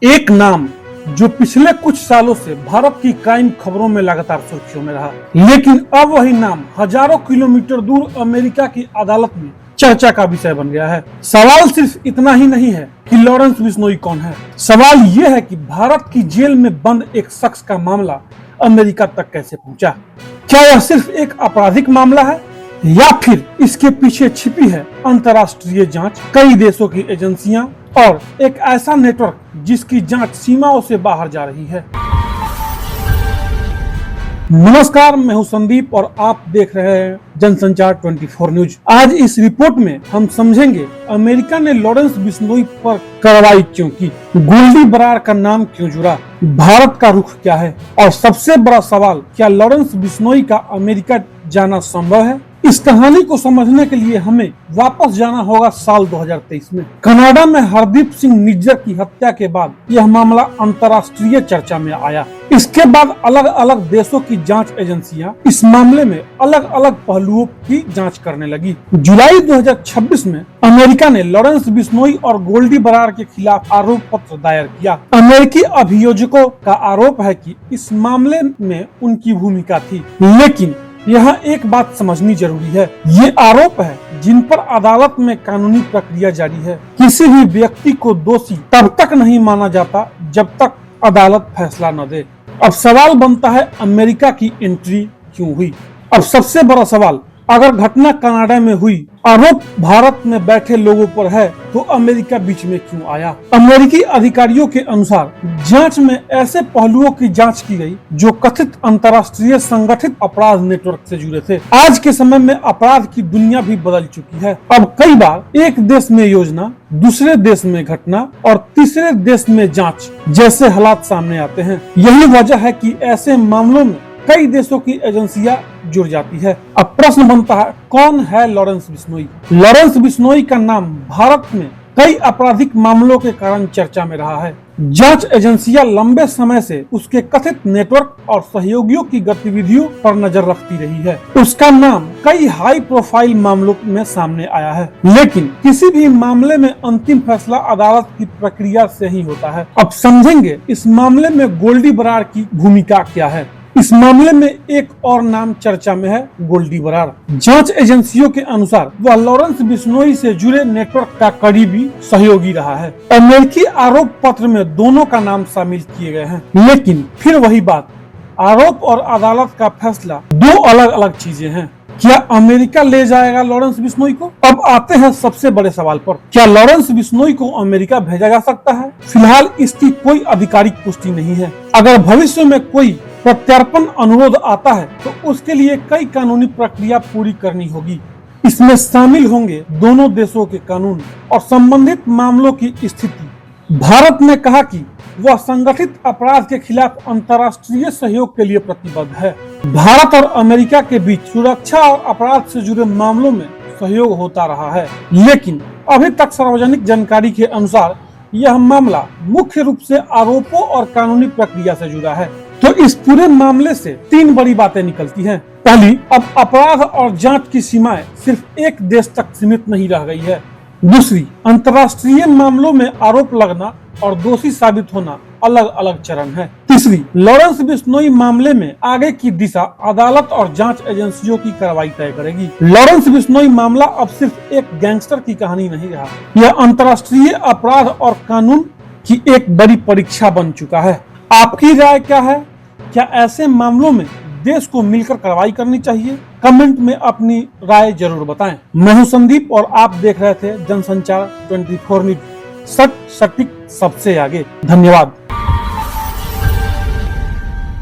एक नाम जो पिछले कुछ सालों से भारत की क्राइम खबरों में लगातार सुर्खियों में रहा, लेकिन अब वही नाम हजारों किलोमीटर दूर अमेरिका की अदालत में चर्चा का विषय बन गया है। सवाल सिर्फ इतना ही नहीं है कि लॉरेंस बिश्नोई कौन है, सवाल यह है कि भारत की जेल में बंद एक शख्स का मामला अमेरिका तक कैसे पहुंचा। क्या यह सिर्फ एक आपराधिक मामला है या फिर इसके पीछे छिपी है अंतर्राष्ट्रीय जांच, कई देशों की एजेंसियां और एक ऐसा नेटवर्क जिसकी जांच सीमाओं से बाहर जा रही है। नमस्कार, मैं हूं संदीप और आप देख रहे हैं जनसंचार 24 न्यूज। आज इस रिपोर्ट में हम समझेंगे अमेरिका ने लॉरेंस बिश्नोई पर कार्रवाई क्यों की, गोल्डी बरार का नाम क्यों जुड़ा, भारत का रुख क्या है और सबसे बड़ा सवाल, क्या लॉरेंस बिश्नोई का अमेरिका जाना संभव है। इस कहानी को समझने के लिए हमें वापस जाना होगा साल 2023 में। कनाडा में हरदीप सिंह निज्जर की हत्या के बाद यह मामला अंतर्राष्ट्रीय चर्चा में आया। इसके बाद अलग अलग देशों की जांच एजेंसियां इस मामले में अलग अलग पहलुओं की जांच करने लगी। जुलाई 2026 में अमेरिका ने लॉरेंस बिश्नोई और गोल्डी बरार के खिलाफ आरोप पत्र दायर किया। अमेरिकी अभियोजकों का आरोप है कि इस मामले में उनकी भूमिका थी, लेकिन यहाँ एक बात समझनी जरूरी है, ये आरोप है जिन पर अदालत में कानूनी प्रक्रिया जारी है। किसी भी व्यक्ति को दोषी तब तक नहीं माना जाता जब तक अदालत फैसला न दे। अब सवाल बनता है, अमेरिका की एंट्री क्यों हुई। अब सबसे बड़ा सवाल, अगर घटना कनाडा में हुई, आरोप भारत में बैठे लोगों पर है, तो अमेरिका बीच में क्यों आया। अमेरिकी अधिकारियों के अनुसार जांच में ऐसे पहलुओं की जांच की गई जो कथित अंतर्राष्ट्रीय संगठित अपराध नेटवर्क से जुड़े थे। आज के समय में अपराध की दुनिया भी बदल चुकी है। अब कई बार एक देश में योजना, दूसरे देश में घटना और तीसरे देश में जांच जैसे हालात सामने आते हैं। यही वजह है कि ऐसे मामलों में कई देशों की एजेंसियां जुड़ जाती है। अब प्रश्न बनता है, कौन है लॉरेंस बिश्नोई। लॉरेंस बिश्नोई का नाम भारत में कई आपराधिक मामलों के कारण चर्चा में रहा है। जांच एजेंसियां लंबे समय से उसके कथित नेटवर्क और सहयोगियों की गतिविधियों पर नजर रखती रही है। उसका नाम कई हाई प्रोफाइल मामलों में सामने आया है, लेकिन किसी भी मामले में अंतिम फैसला अदालत की प्रक्रिया से ही होता है। अब समझेंगे इस मामले में गोल्डी बरार की भूमिका क्या है। इस मामले में एक और नाम चर्चा में है, गोल्डी बरार। जांच एजेंसियों के अनुसार वह लॉरेंस बिश्नोई से जुड़े नेटवर्क का करीबी सहयोगी रहा है। अमेरिकी आरोप पत्र में दोनों का नाम शामिल किए गए हैं, लेकिन फिर वही बात, आरोप और अदालत का फैसला दो अलग अलग चीजें हैं। क्या अमेरिका ले जाएगा लॉरेंस बिश्नोई को। अब आते हैं सबसे बड़े सवाल पर, क्या लॉरेंस बिश्नोई को अमेरिका भेजा जा सकता है। फिलहाल इसकी कोई आधिकारिक पुष्टि नहीं है। अगर भविष्य में कोई प्रत्यार्पण अनुरोध आता है तो उसके लिए कई कानूनी प्रक्रिया पूरी करनी होगी। इसमें शामिल होंगे दोनों देशों के कानून और संबंधित मामलों की स्थिति। भारत ने कहा कि वह संगठित अपराध के खिलाफ अंतर्राष्ट्रीय सहयोग के लिए प्रतिबद्ध है। भारत और अमेरिका के बीच सुरक्षा और अपराध से जुड़े मामलों में सहयोग होता रहा है, लेकिन अभी तक सार्वजनिक जानकारी के अनुसार यह मामला मुख्य रूप से आरोपों और कानूनी प्रक्रिया से जुड़ा है। तो इस पूरे मामले से तीन बड़ी बातें निकलती हैं। पहली, अब अपराध और जांच की सीमाएं सिर्फ एक देश तक सीमित नहीं रह गई है। दूसरी, अंतर्राष्ट्रीय मामलों में आरोप लगना और दोषी साबित होना अलग अलग चरण है। तीसरी, लॉरेंस बिश्नोई मामले में आगे की दिशा अदालत और जांच एजेंसियों की कार्रवाई तय करेगी। लॉरेंस बिश्नोई मामला अब सिर्फ एक गैंगस्टर की कहानी नहीं रहा, यह अंतर्राष्ट्रीय अपराध और कानून की एक बड़ी परीक्षा बन चुका है। आपकी राय क्या है? क्या ऐसे मामलों में देश को मिलकर कार्रवाई करनी चाहिए? कमेंट में अपनी राय जरूर बताएं। मैं हूं संदीप और आप देख रहे थे जनसंचार 24 न्यूज, सच सटीक सबसे आगे। धन्यवाद।